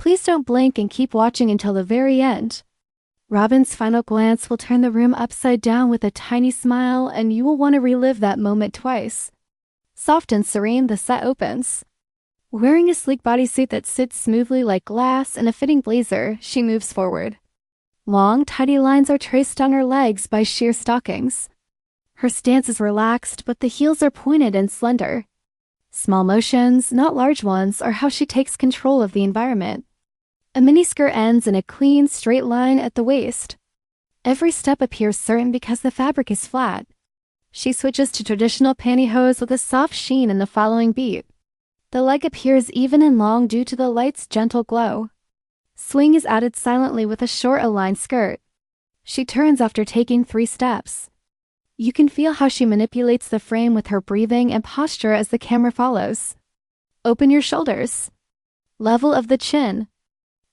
Please don't blink and keep watching until the very end. Robin's final glance will turn the room upside down with a tiny smile, and you will want to relive that moment twice. Soft and serene, the set opens. Wearing a sleek bodysuit that sits smoothly like glass and a fitting blazer, she moves forward. Long, tidy lines are traced on her legs by sheer stockings. Her stance is relaxed, but the heels are pointed and slender. Small motions, not large ones, are how she takes control of the environment. A miniskirt ends in a clean, straight line at the waist. Every step appears certain because the fabric is flat. She switches to traditional pantyhose with a soft sheen in the following beat. The leg appears even and long due to the light's gentle glow. Swing is added silently with a short aligned skirt. She turns after taking 3 steps. You can feel how she manipulates the frame with her breathing and posture as the camera follows. Open your shoulders. Level of the chin.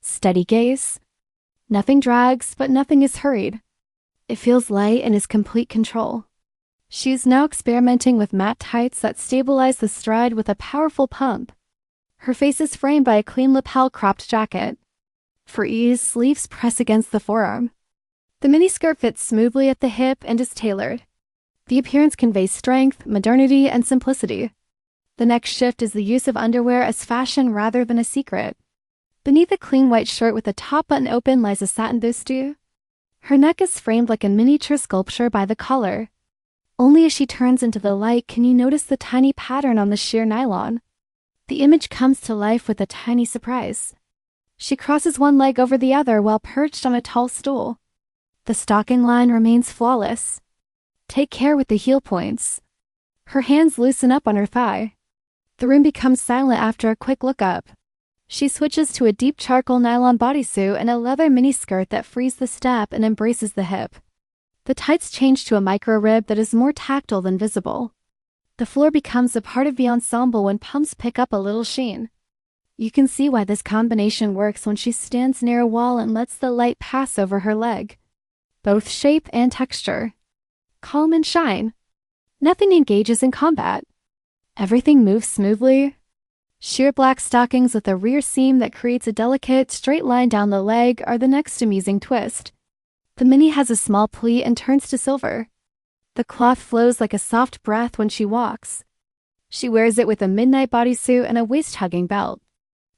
Steady gaze. Nothing drags, but nothing is hurried. It feels light and is complete control. She is now experimenting with matte tights that stabilize the stride with a powerful pump. Her face is framed by a clean lapel cropped jacket. For ease, sleeves press against the forearm. The miniskirt fits smoothly at the hip and is tailored. The appearance conveys strength, modernity, and simplicity. The next shift is the use of underwear as fashion rather than a secret. Beneath a clean white shirt with the top button open lies a satin bustier. Her neck is framed like a miniature sculpture by the collar. Only as she turns into the light can you notice the tiny pattern on the sheer nylon. The image comes to life with a tiny surprise. She crosses one leg over the other while perched on a tall stool. The stocking line remains flawless. Take care with the heel points. Her hands loosen up on her thigh. The room becomes silent after a quick look up. She switches to a deep charcoal nylon bodysuit and a leather miniskirt that frees the step and embraces the hip. The tights change to a micro rib that is more tactile than visible. The floor becomes a part of the ensemble when pumps pick up a little sheen. You can see why this combination works when she stands near a wall and lets the light pass over her leg. Both shape and texture. Calm and shine. Nothing engages in combat. Everything moves smoothly. Sheer black stockings with a rear seam that creates a delicate, straight line down the leg are the next amusing twist. The mini has a small pleat and turns to silver. The cloth flows like a soft breath when she walks. She wears it with a midnight bodysuit and a waist-hugging belt.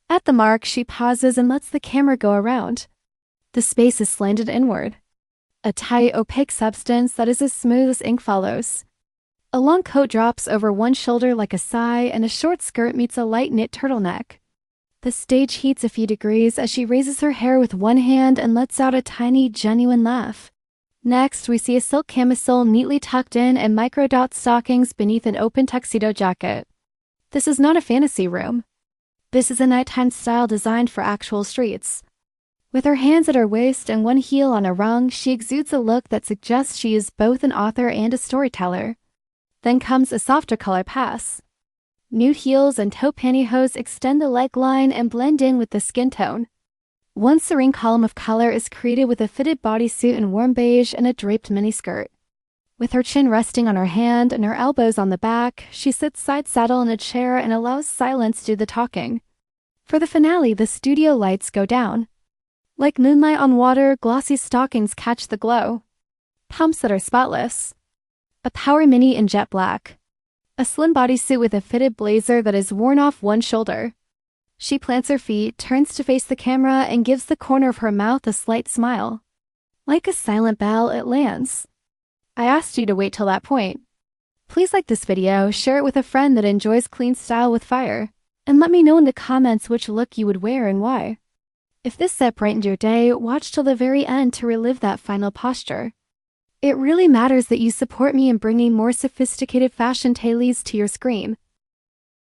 At the mark, she pauses and lets the camera go around. The space is slanted inward. A tight, opaque substance that is as smooth as ink follows. A long coat drops over one shoulder like a sigh, and a short skirt meets a light knit turtleneck. The stage heats a few degrees as she raises her hair with one hand and lets out a tiny, genuine laugh. Next, we see a silk camisole neatly tucked in and micro-dot stockings beneath an open tuxedo jacket. This is not a fantasy room. This is a nighttime style designed for actual streets. With her hands at her waist and one heel on a rung, she exudes a look that suggests she is both an author and a storyteller. Then comes a softer color pass. Nude heels and taupe pantyhose extend the leg line and blend in with the skin tone. One serene column of color is created with a fitted bodysuit in warm beige and a draped miniskirt. With her chin resting on her hand and her elbows on the back, she sits side saddle in a chair and allows silence to do the talking. For the finale, the studio lights go down. Like moonlight on water, glossy stockings catch the glow. Pumps that are spotless. A power mini in jet black. A slim bodysuit with a fitted blazer that is worn off one shoulder. She plants her feet, turns to face the camera, and gives the corner of her mouth a slight smile. Like a silent bell, it lands. I asked you to wait till that point. Please like this video, share it with a friend that enjoys clean style with fire, and let me know in the comments which look you would wear and why. If this set brightened your day, watch till the very end to relive that final posture. It really matters that you support me in bringing more sophisticated fashion tailies to your screen.